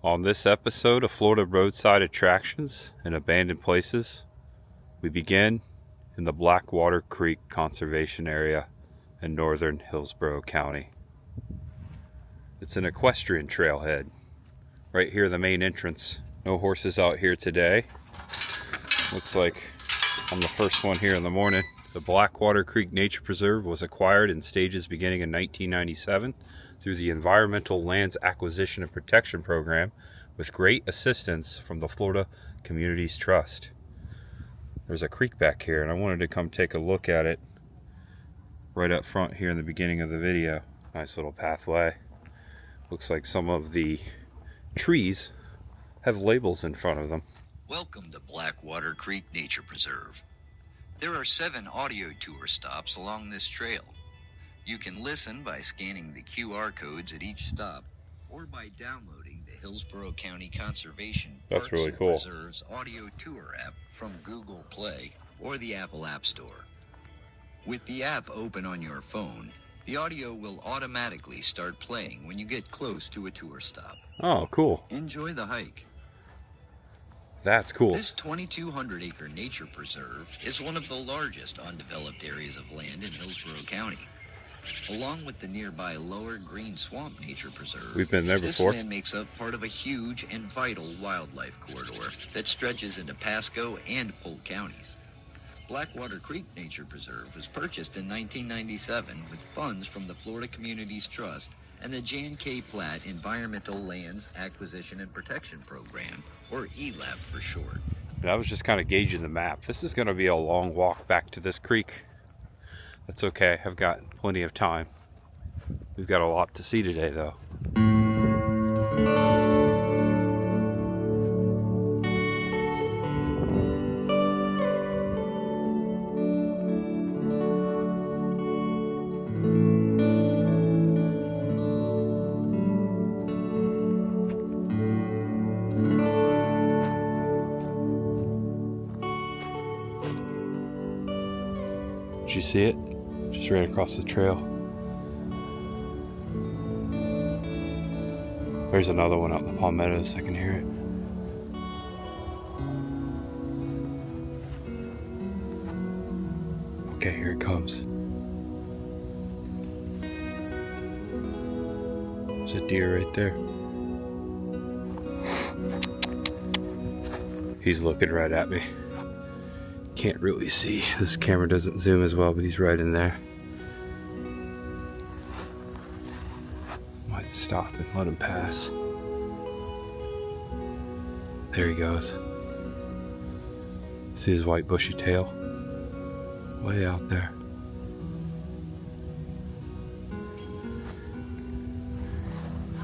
On this episode of Florida Roadside Attractions and Abandoned Places, we begin in the Blackwater Creek Conservation Area in northern Hillsborough County. It's an equestrian trailhead. Right here, the main entrance. No horses out here today. Looks like I'm the first one here in the morning. The Blackwater Creek Nature Preserve was acquired in stages beginning in 1997 through the Environmental Lands Acquisition and Protection Program with great assistance from the Florida Communities Trust. There's a creek back here and I wanted to come take a look at it right up front here in the beginning of the video. Nice little pathway. Looks like some of the trees have labels in front of them. Welcome to Blackwater Creek Nature Preserve. There are 7 audio tour stops along this trail. You can listen by scanning the QR codes at each stop or by downloading the Hillsborough County Conservation That's Parks really and cool. Preserves audio tour app from Google Play or the Apple App Store. With the app open on your phone, the audio will automatically start playing when you get close to a tour stop. Oh, cool. Enjoy the hike. That's cool. This 2,200-acre nature preserve is one of the largest undeveloped areas of land in Hillsborough County. Along with the nearby Lower Green Swamp Nature Preserve, We've been there before. This land makes up part of a huge and vital wildlife corridor that stretches into Pasco and Polk counties. Blackwater Creek Nature Preserve was purchased in 1997 with funds from the Florida Communities Trust and the Jan K. Platt Environmental Lands Acquisition and Protection Program, or ELAP for short. I was just kind of gauging the map. This is going to be a long walk back to this creek. That's okay. I've got plenty of time. We've got a lot to see today, though. Did you see it? Just ran across the trail. There's another one out in the palmettos. I can hear it. Okay, here it comes. There's a deer right there. He's looking right at me. Can't really see. This camera doesn't zoom as well, but he's right in there. Might stop and let him pass. There he goes. See his white bushy tail? Way out there.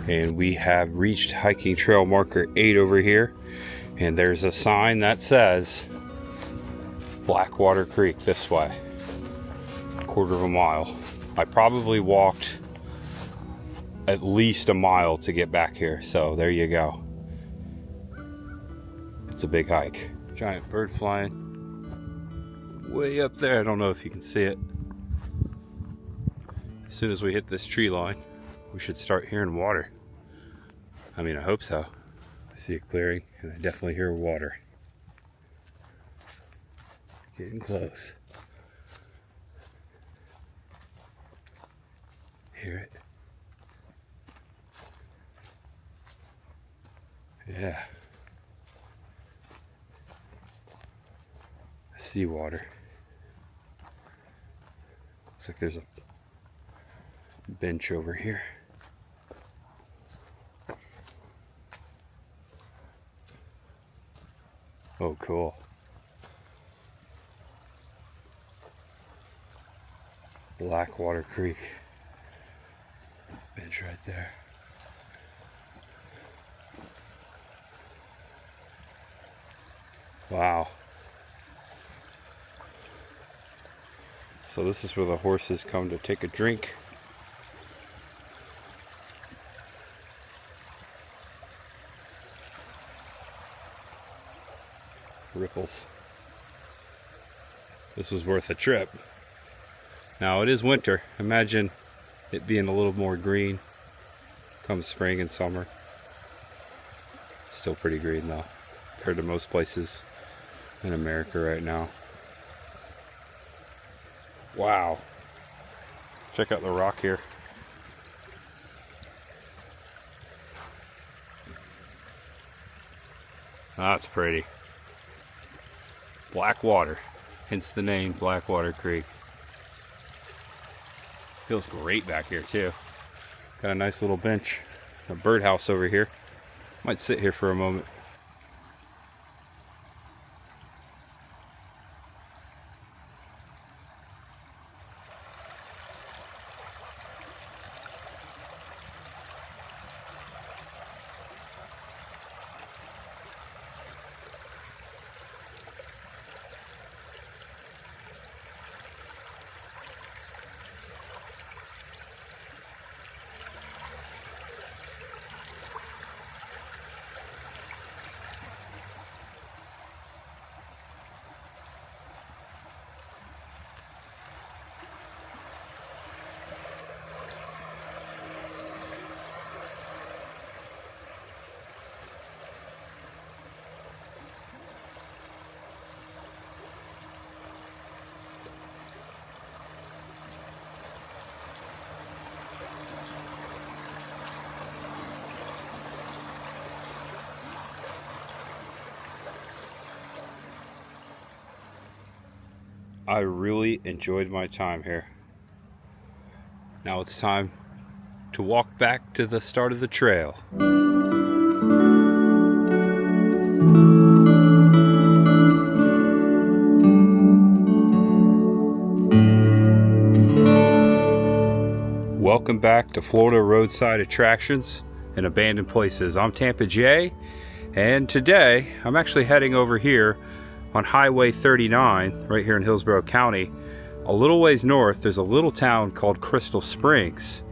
And we have reached hiking trail marker 8 over here. And there's a sign that says Blackwater Creek this way. 1/4 mile. I probably walked at least a mile to get back here, so there you go. It's a big hike. Giant bird flying way up there. I don't know if you can see it. As soon as we hit this tree line, we should start hearing water. I mean, I hope so. I see a clearing and I definitely hear water. Getting close. Hear it? Yeah. I see water. Looks like there's a bench over here. Oh, cool. Blackwater Creek. Bench right there. Wow. So this is where the horses come to take a drink. Ripples. This was worth a trip. Now it is winter. Imagine it being a little more green come spring and summer. Still pretty green though, compared to most places in America right now. Wow. Check out the rock here. That's pretty. Blackwater, hence the name Blackwater Creek. Feels great back here too. Got a nice little bench, a birdhouse over here. Might sit here for a moment. I really enjoyed my time here. Now it's time to walk back to the start of the trail. Welcome back to Florida Roadside Attractions and Abandoned Places. I'm Tampa J, and today I'm actually heading over here on Highway 39, right here in Hillsborough County. A little ways north, there's a little town called Crystal Springs,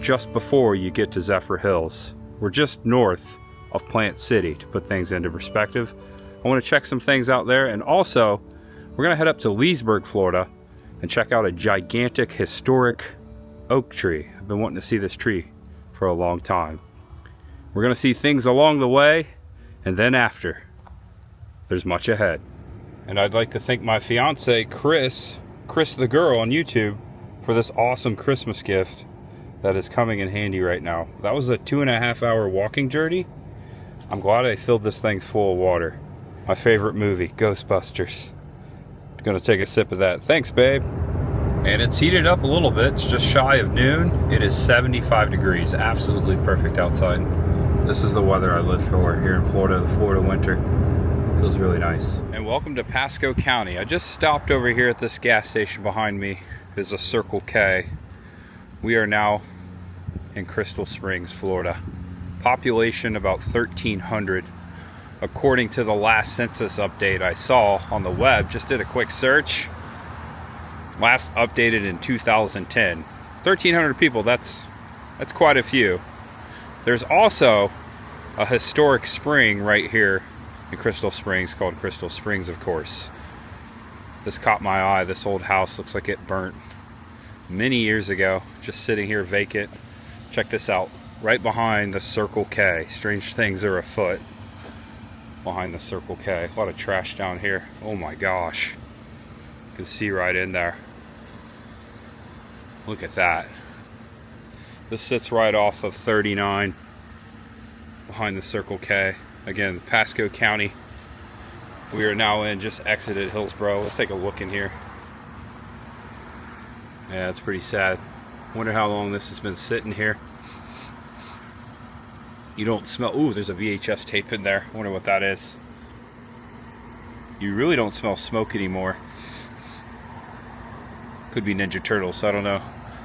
just before you get to Zephyr Hills. We're just north of Plant City, to put things into perspective. I want to check some things out there, and also, we're going to head up to Leesburg, Florida, and check out a gigantic historic oak tree. I've been wanting to see this tree for a long time. We're going to see things along the way, and then after. There's much ahead. And I'd like to thank my fiance, Chris the girl on YouTube, for this awesome Christmas gift that is coming in handy right now. That was a 2.5 hour walking journey. I'm glad I filled this thing full of water. My favorite movie, Ghostbusters. Gonna take a sip of that. Thanks, babe. And it's heated up a little bit. It's just shy of noon. It is 75 degrees. Absolutely perfect outside. This is the weather I live for here in Florida, the Florida winter. Feels really nice. And welcome to Pasco County. I just stopped over here at this gas station behind me. There's a Circle K. We are now in Crystal Springs, Florida. Population about 1,300. According to the last census update I saw on the web, just did a quick search. Last updated in 2010. 1,300 people, that's quite a few. There's also a historic spring right here in Crystal Springs called Crystal Springs, of course. This caught my eye. This old house looks like it burnt many years ago, just sitting here vacant. Check this out, right behind the Circle K. Strange things are afoot behind the Circle K. A lot of trash down here. Oh my gosh, you can see right in there. Look at that. This sits right off of 39 behind the Circle K. Again, Pasco County. We are now in, just exited Hillsborough. Let's take a look in here. Yeah, it's pretty sad. Wonder how long this has been sitting here. You don't smell, ooh, there's a VHS tape in there. I wonder what that is. You really don't smell smoke anymore. Could be Ninja Turtles, I don't know.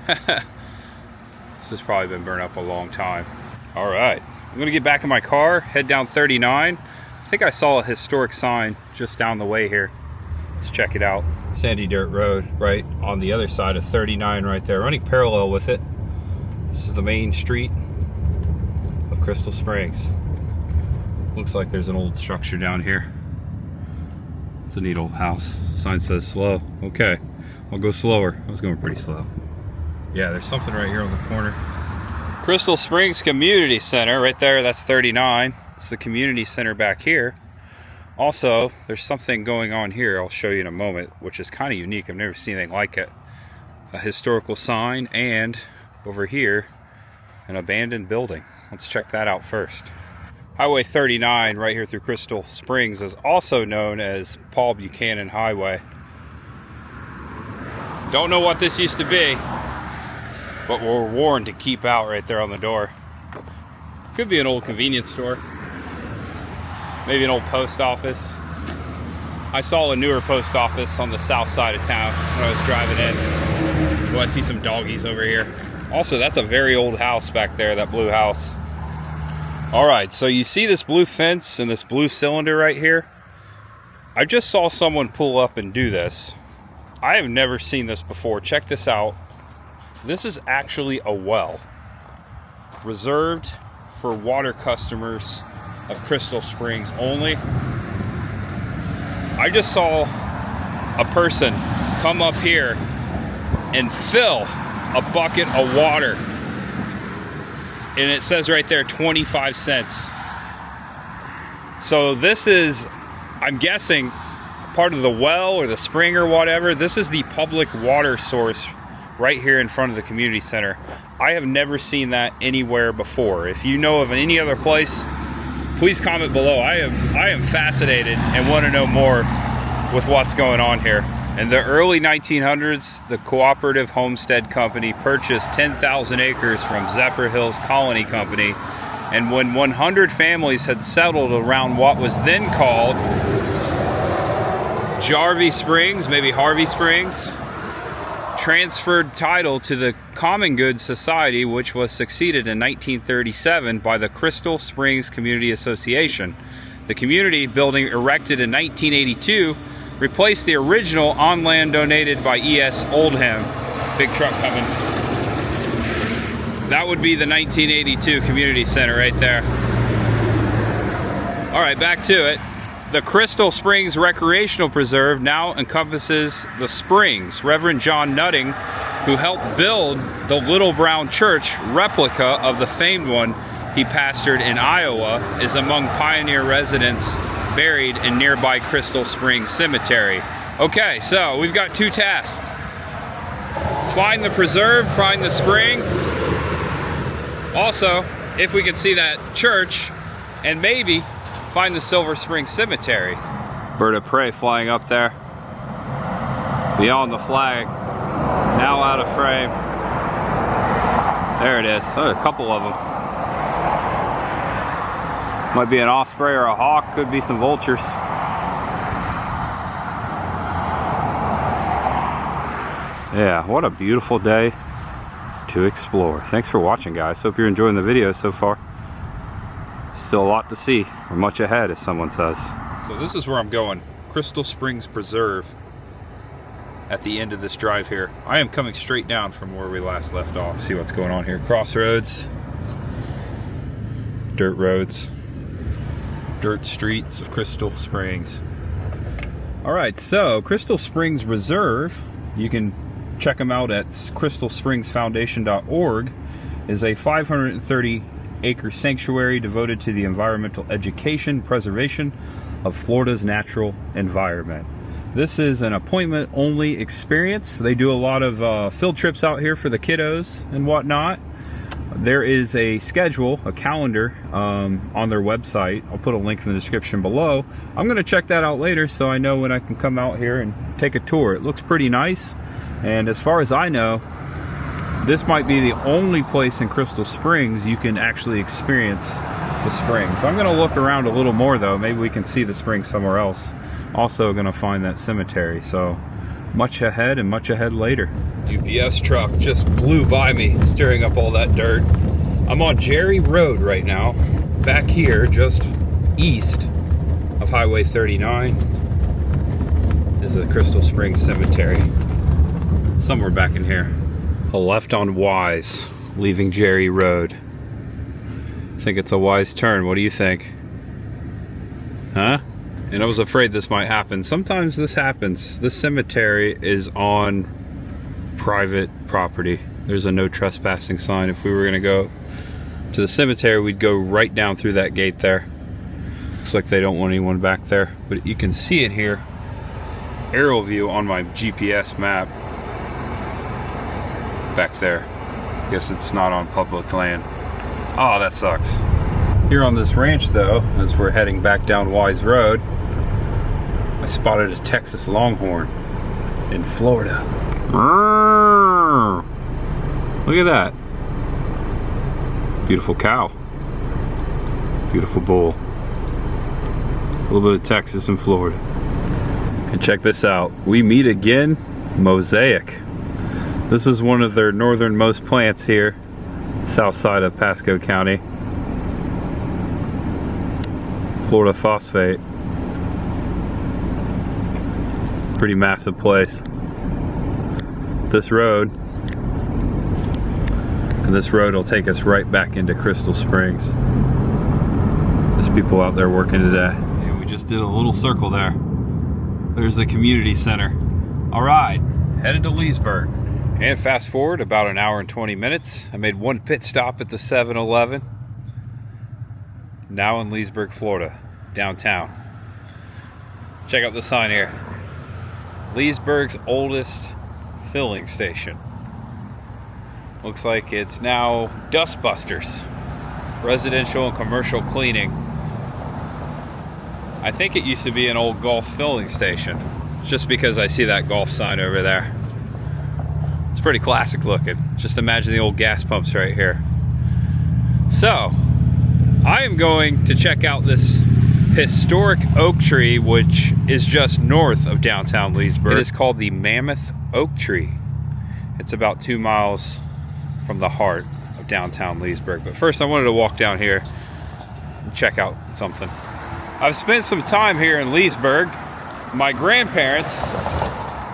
This has probably been burnt up a long time. All right, I'm gonna get back in my car, head down 39. I think I saw a historic sign just down the way here. Let's check it out. Sandy Dirt Road, right on the other side of 39 right there, running parallel with it. This is the main street of Crystal Springs. Looks like there's an old structure down here. It's a neat old house. Sign says slow. Okay, I'll go slower. I was going pretty slow. Yeah, there's something right here on the corner. Crystal Springs Community Center right there, that's 39. It's the community center back here. Also, there's something going on here I'll show you in a moment, which is kind of unique. I've never seen anything like it. A historical sign, and over here, an abandoned building. Let's check that out first. Highway 39 right here through Crystal Springs is also known as Paul Buchanan Highway. Don't know what this used to be, but we're warned to keep out right there on the door. Could be an old convenience store. Maybe an old post office. I saw a newer post office on the south side of town when I was driving in. Oh, I see some doggies over here. Also, that's a very old house back there, that blue house. All right, so you see this blue fence and this blue cylinder right here? I just saw someone pull up and do this. I have never seen this before. Check this out. This is actually a well reserved for water customers of Crystal Springs only. I just saw a person come up here and fill a bucket of water, and it says right there 25 cents. So this is, I'm guessing, part of the well or the spring or whatever. This is the public water source right here in front of the community center. I have never seen that anywhere before. If you know of any other place, please comment below. I am fascinated and want to know more with what's going on here. In the early 1900s, the Cooperative Homestead Company purchased 10,000 acres from Zephyr Hills Colony Company, and when 100 families had settled around what was then called Jarvie Springs, maybe Harvey Springs, transferred title to the Common Good Society, which was succeeded in 1937 by the Crystal Springs Community Association. The community building erected in 1982 replaced the original on land donated by E.S. Oldham. Big truck coming. That would be the 1982 community center right there. All right, back to it. The Crystal Springs Recreational Preserve now encompasses the springs. Reverend John Nutting, who helped build the Little Brown Church replica of the famed one he pastored in Iowa, is among pioneer residents buried in nearby Crystal Springs Cemetery. Okay, so we've got two tasks. Find the preserve, find the spring. Also, if we can see that church, and maybe find the Silver Spring Cemetery. Bird of prey flying up there. Beyond the flag. Now out of frame. There it is. Oh, a couple of them. Might be an osprey or a hawk. Could be some vultures. Yeah, what a beautiful day to explore. Thanks for watching, guys. Hope you're enjoying the video so far. Still a lot to see, or much ahead, as someone says. So this is where I'm going. Crystal Springs Preserve at the end of this drive here. I am coming straight down from where we last left off. See what's going on here. Crossroads, dirt roads, dirt streets of Crystal Springs. All right, so Crystal Springs Reserve, you can check them out at crystalspringsfoundation.org, is a 530-acre sanctuary devoted to the environmental education, preservation of Florida's natural environment. This is an appointment-only experience. They do a lot of field trips out here for the kiddos and whatnot. There is a schedule, a calendar on their website. I'll put a link in the description below. I'm going to check that out later so I know when I can come out here and take a tour. It looks pretty nice, and as far as I know, this might be the only place in Crystal Springs you can actually experience the springs. I'm going to look around a little more though. Maybe we can see the spring somewhere else. Also going to find that cemetery. So much ahead and much ahead later. UPS truck just blew by me, stirring up all that dirt. I'm on Jerry Road right now, back here just east of Highway 39 is the Crystal Springs Cemetery. Somewhere back in here. A left on Wise, leaving Jerry Road. I think it's a wise turn. What do you think? Huh? And I was afraid this might happen. Sometimes this happens. This cemetery is on private property. There's a no trespassing sign. If we were gonna go to the cemetery, we'd go right down through that gate there. Looks like they don't want anyone back there, but you can see it here. Aerial view on my GPS map. Back there. Guess it's not on public land. Oh, that sucks. Here on this ranch though, as we're heading back down Wise Road, I spotted a Texas Longhorn in Florida. Look at that. Beautiful cow. Beautiful bull. A little bit of Texas and Florida. And check this out. We meet again, Mosaic. This is one of their northernmost plants here, south side of Pasco County. Florida phosphate. Pretty massive place. This road, and this road will take us right back into Crystal Springs. There's people out there working today. And we just did a little circle there. There's the community center. All right, headed to Leesburg. And fast forward about an hour and 20 minutes. I made one pit stop at the 7-Eleven. Now in Leesburg, Florida, downtown. Check out the sign here. Leesburg's oldest filling station. Looks like it's now Dustbusters. Residential and commercial cleaning. I think it used to be an old golf filling station. Just because I see that golf sign over there. It's pretty classic looking. Just imagine the old gas pumps right here. So, I am going to check out this historic oak tree, which is just north of downtown Leesburg. It is called the Mammoth Oak Tree. It's about 2 miles from the heart of downtown Leesburg. But first I wanted to walk down here and check out something. I've spent some time here in Leesburg. My grandparents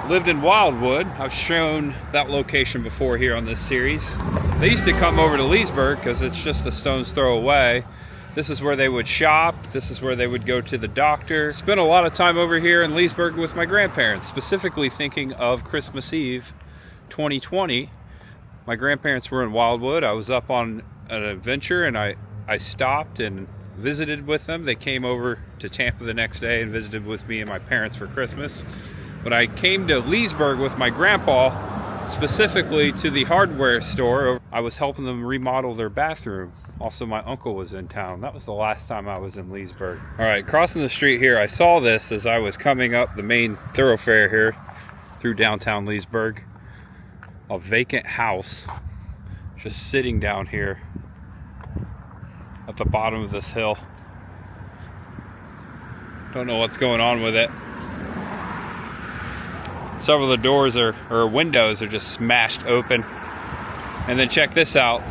lived in Wildwood. I've shown that location before here on this series. They used to come over to Leesburg because it's just a stone's throw away. This is where they would shop. This is where they would go to the doctor. Spent a lot of time over here in Leesburg with my grandparents, specifically thinking of Christmas Eve 2020. My grandparents were in Wildwood. I was up on an adventure and I stopped and visited with them. They came over to Tampa the next day and visited with me and my parents for Christmas. But I came to Leesburg with my grandpa, specifically to the hardware store. I was helping them remodel their bathroom. Also, my uncle was in town. That was the last time I was in Leesburg. All right, crossing the street here, I saw this as I was coming up the main thoroughfare here through downtown Leesburg. A vacant house just sitting down here at the bottom of this hill. Don't know what's going on with it. Several of the doors or windows are just smashed open. And then check this out.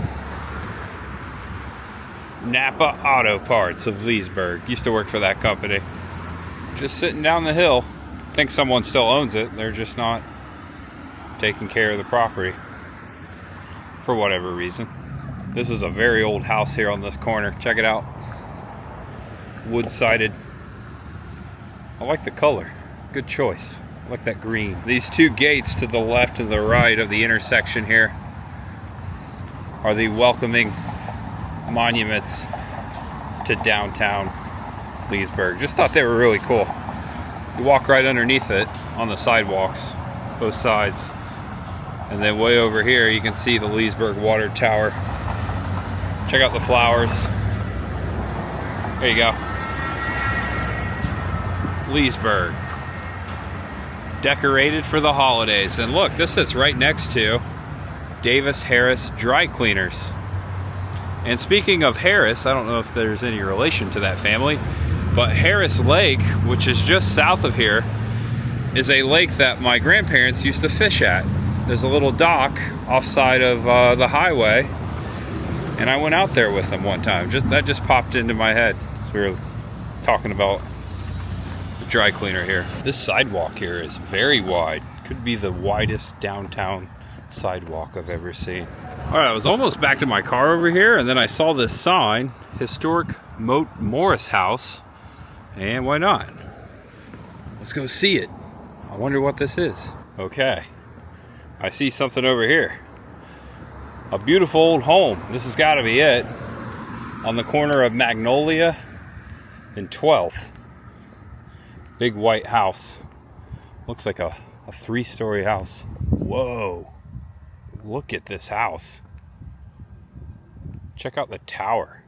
Napa Auto Parts of Leesburg. Used to work for that company. Just sitting down the hill. I think someone still owns it. They're just not taking care of the property for whatever reason. This is a very old house here on this corner. Check it out. Wood-sided. I like the color. Good choice. I like that green. These two gates to the left and the right of the intersection here are the welcoming monuments to downtown Leesburg. Just thought they were really cool. You walk right underneath it on the sidewalks, both sides. And then way over here you can see the Leesburg Water Tower. Check out the flowers. There you go. Leesburg. Decorated for the holidays. And look, this sits right next to Davis Harris Dry Cleaners. And speaking of Harris, I don't know if there's any relation to that family, but Harris Lake, which is just south of here, is a lake that my grandparents used to fish at. There's a little dock offside of the highway, and I went out there with them one time. That just popped into my head as we were talking about the dry cleaner here. This sidewalk here is very wide. Could be the widest downtown sidewalk I've ever seen. All right, I was almost back to my car over here, and then I saw this sign, Historic Moat Morris House, and why not? Let's go see it. I wonder what this is. Okay, I see something over here. A beautiful old home. This has got to be it. on the corner of Magnolia and 12th. Big white house. Looks like a 3-story house. Whoa. Look at this house. Check out the tower.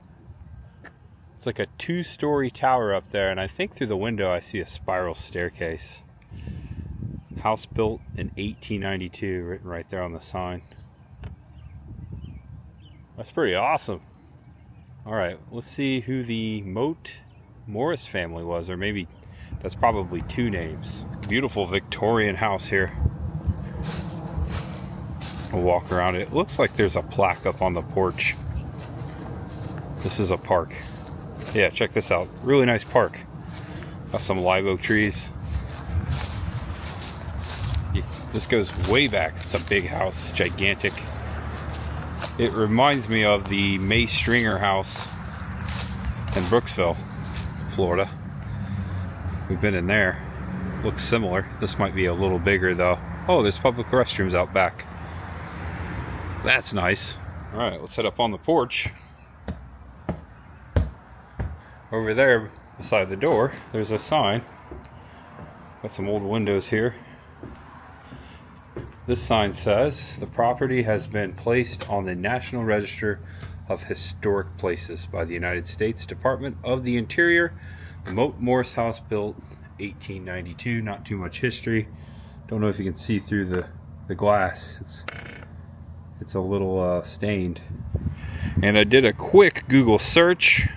It's like a 2-story tower up there, and I think through the window I see a spiral staircase. House built in 1892, written right there on the sign. That's pretty awesome. Alright, let's see who the Moat Morris family was, or maybe that's probably 2 names. Beautiful Victorian house here. We'll walk around it. It looks like there's a plaque up on the porch. This is a park. Yeah, check this out. Really nice park. Got some live oak trees. This goes way back. It's a big house, gigantic. It reminds me of the May Stringer house in Brooksville, Florida. We've been in there. Looks similar. This might be a little bigger though. Oh, there's public restrooms out back. That's nice. All right, let's head up on the porch. Over there beside the door, there's a sign. Got some old windows here. This sign says, the property has been placed on the National Register of Historic Places by the United States Department of the Interior. The Moat Morris house built 1892, not too much history. Don't know if you can see through the glass. It's a little stained. And I did a quick Google search.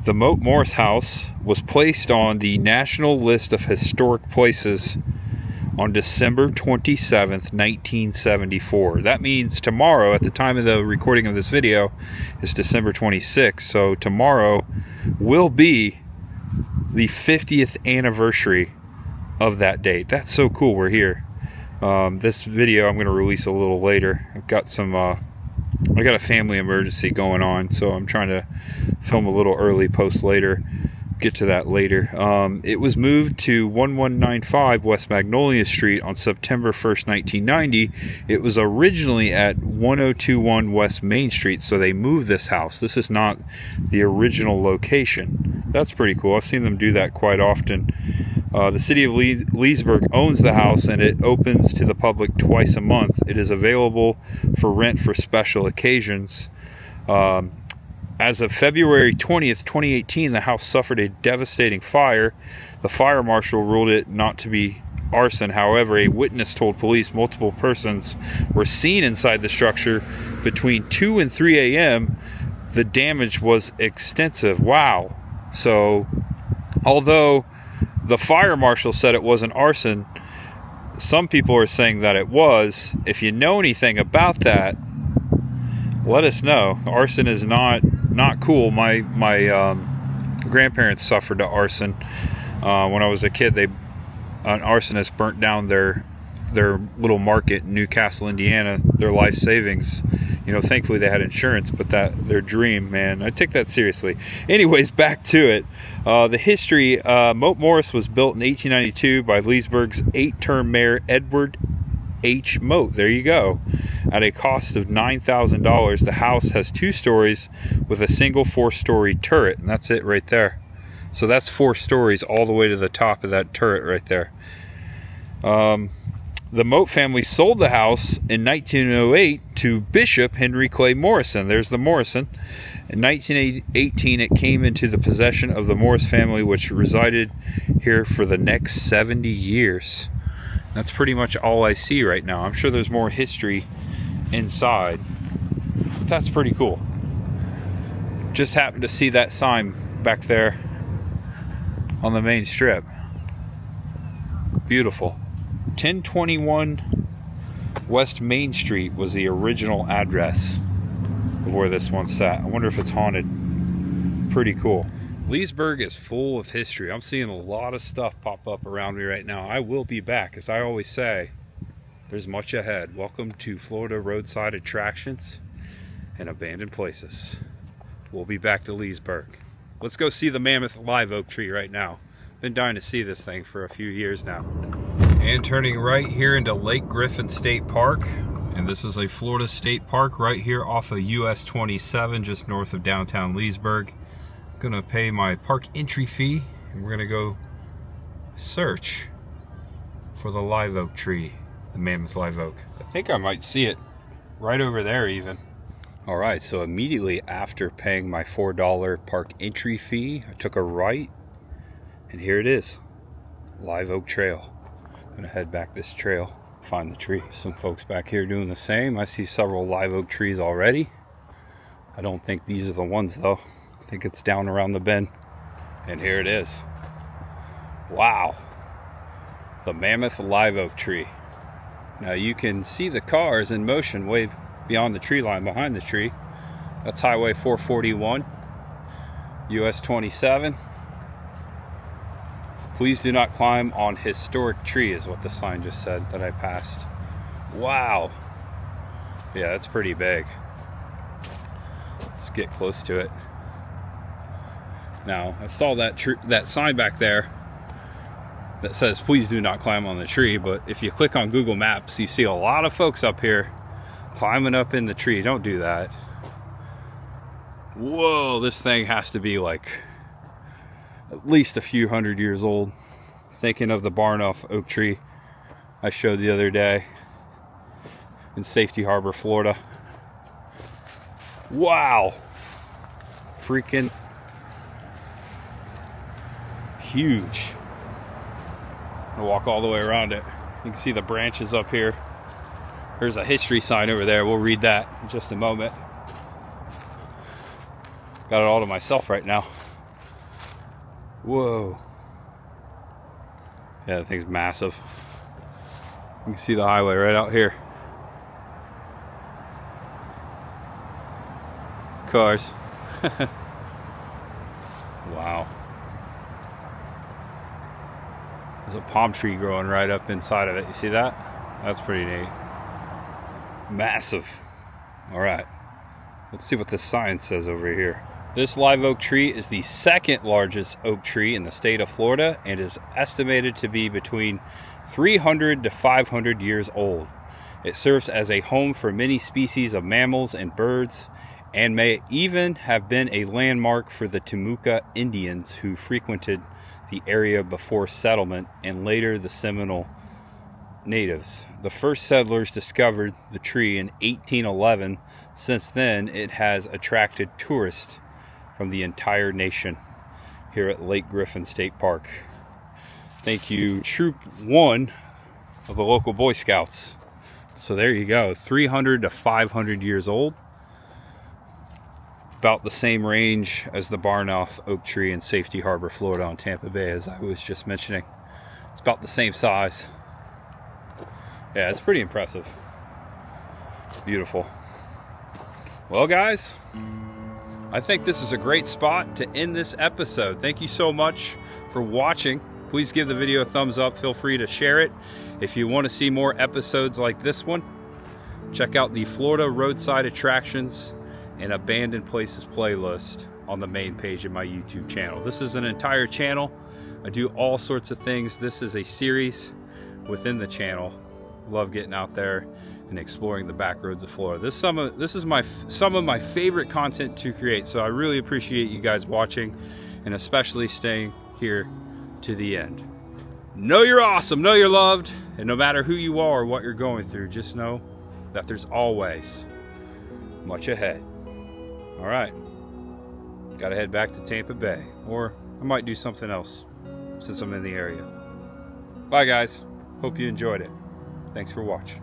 The Moat Morris house was placed on the National List of Historic Places on December 27th, 1974. That means tomorrow, at the time of the recording of this video, is December 26th. So tomorrow will be the 50th anniversary of that date. That's so cool. We're here. This video I'm going to release a little later. I've got some I got a family emergency going on, so I'm trying to film a little early, post later. Get to that later. It was moved to 1195 West Magnolia Street on September 1st, 1990. It was originally at 1021 West Main Street, so they moved this house. This is not the original location. That's pretty cool. I've seen them do that quite often. The city of Leesburg owns the house, and it opens to the public twice a month. It is available for rent for special occasions. As of February 20th, 2018, the house suffered a devastating fire. The fire marshal ruled it not to be arson. However, a witness told police multiple persons were seen inside the structure between 2 and 3 a.m. The damage was extensive. Wow. So, although the fire marshal said it wasn't arson, some people are saying that it was. If you know anything about that, let us know. Arson is not cool. My grandparents suffered to arson. When I was a kid, an arsonist burnt down their little market in Newcastle, Indiana, their life savings. You know, thankfully they had insurance, but their dream, man, I take that seriously. Anyways, back to it. The history, Moat Morris was built in 1892 by Leesburg's 8-term mayor, Edward H. Moat. There you go. At a cost of $9,000, the house has 2 stories with a single 4-story turret, and that's it right there. So that's 4 stories all the way to the top of that turret right there. The Moat family sold the house in 1908 to Bishop Henry Clay Morrison. There's the Morrison. In 1918, it came into the possession of the Morris family, which resided here for the next 70 years. That's pretty much all I see right now. I'm sure there's more history inside, but that's pretty cool. Just happened to see that sign back there on the main strip. Beautiful. 1021 West Main Street was the original address of where this one sat. I wonder if it's haunted. Pretty cool. Leesburg is full of history. I'm seeing a lot of stuff pop up around me right now. I will be back. As I always say, there's much ahead. Welcome to Florida Roadside Attractions and Abandoned Places. We'll be back to Leesburg. Let's go see the Mammoth Live Oak Tree right now. Been dying to see this thing for a few years now. And turning right here into Lake Griffin State Park. And this is a Florida state park right here off of US 27, just north of downtown Leesburg. I'm gonna pay my park entry fee and we're gonna go search for the live oak tree, the Mammoth Live Oak. I think I might see it right over there even. All right, so immediately after paying my $4 park entry fee, I took a right, and here it is, Live Oak Trail. I'm gonna head back this trail, find the tree. Some folks back here doing the same. I see several live oak trees already. I don't think these are the ones though. I think it's down around the bend. And here it is. Wow. The Mammoth Live Oak Tree. Now you can see the cars in motion way beyond the tree line behind the tree. That's Highway 441, US 27. Please do not climb on historic tree is what the sign just said that I passed. Wow. Yeah, that's pretty big. Let's get close to it. Now, I saw that sign back there that says please do not climb on the tree, but if you click on Google Maps, you see a lot of folks up here climbing up in the tree. Don't do that. Whoa, this thing has to be like at least a few hundred years old. Thinking of the Mammoth oak tree I showed the other day in Safety Harbor, Florida. Wow. Freaking huge. I'll walk all the way around it. You can see the branches up here. There's a history sign over there. We'll read that in just a moment. Got it all to myself right now. Whoa. Yeah, that thing's massive. You can see the highway right out here. Cars. Wow. There's a palm tree growing right up inside of it. You see that? That's pretty neat. Massive. All right. Let's see what this sign says over here. This live oak tree is the second largest oak tree in the state of Florida and is estimated to be between 300 to 500 years old. It serves as a home for many species of mammals and birds and may even have been a landmark for the Timucua Indians who frequented the area before settlement and later the Seminole natives. The first settlers discovered the tree in 1811. Since then, it has attracted tourists from the entire nation here at Lake Griffin State Park. Thank you, Troop 1 of the local Boy Scouts. So there you go, 300 to 500 years old. About the same range as the Mammoth oak tree in Safety Harbor, Florida on Tampa Bay, as I was just mentioning. It's about the same size. Yeah, it's pretty impressive. Beautiful. Well, guys, I think this is a great spot to end this episode. Thank you so much for watching. Please give the video a thumbs up. Feel free to share it. If you want to see more episodes like this one, check out the Florida Roadside Attractions and Abandoned Places playlist on the main page of my YouTube channel. This is an entire channel. I do all sorts of things. This is a series within the channel. Love getting out there and exploring the back roads of Florida. This is some of my favorite content to create, so I really appreciate you guys watching and especially staying here to the end. Know you're awesome, know you're loved, and no matter who you are or what you're going through, just know that there's always much ahead. All right, gotta head back to Tampa Bay, or I might do something else since I'm in the area. Bye guys, hope you enjoyed it. Thanks for watching.